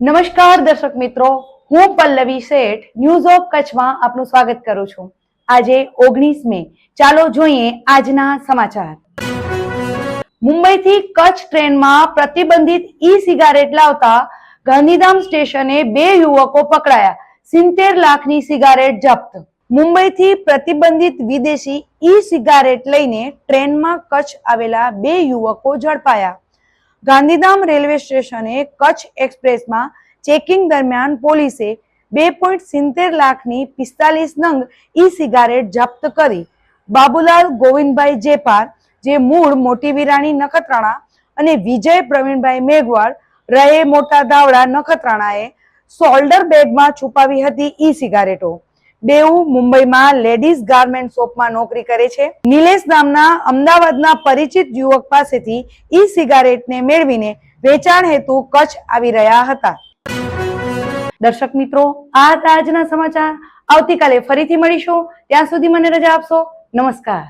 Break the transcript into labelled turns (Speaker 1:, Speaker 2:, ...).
Speaker 1: નમસ્કાર દર્શક મિત્રો, હું પલ્લવી શેઠ ન્યૂઝ ઓફ કચ્છમાં આપનું સ્વાગત કરું છું। આજે 19 મે, ચાલો જોઈએ આજના સમાચાર। મુંબઈથી કચ્છ ટ્રેનમાં પ્રતિબંધિત ઈ સિગારેટ લાવતા ગાંધીધામ સ્ટેશને 2 યુવકો પકડાયા, 70 લાખની સિગારેટ જપ્ત। મુંબઈથી પ્રતિબંધિત વિદેશી ઈ સિગારેટ લઈને ટ્રેનમાં કચ્છ આવેલા 2 યુવકો ઝડપાયા। ગાંધીધામ રેલવે સ્ટેશને કચ્છ એક્સપ્રેસમાં ચેકિંગ દરમિયાન પોલીસે 2.70 લાખની 45 નંગ ઈ સિગારેટ જપ્ત કરી। બાબુલાલ ગોવિંદભાઈ જેપાર, જે મૂળ મોટી વિરાણી નખત્રાણા, અને વિજય પ્રવીણભાઈ મેઘવાળ, રહે મોટા ધાવડા નખત્રાણાએ શોલ્ડર બેગમાં છુપાવી હતી ઈ સિગારેટો। બેઉ મુંબઈમાં લેડીઝ ગાર્મેન્ટ શોપમાં નોકરી કરે છે। નિલેશ નામના અમદાવાદના પરિચિત યુવક પાસેથી ઈ સિગારેટને મેળવીને વેચાણ હેતુ કચ્છ આવી રહ્યા હતા। દર્શક મિત્રો, આ હતા આજના સમાચાર। આવતીકાલે ફરીથી મળીશું, ત્યાં સુધી મને રજા આપશો। નમસ્કાર।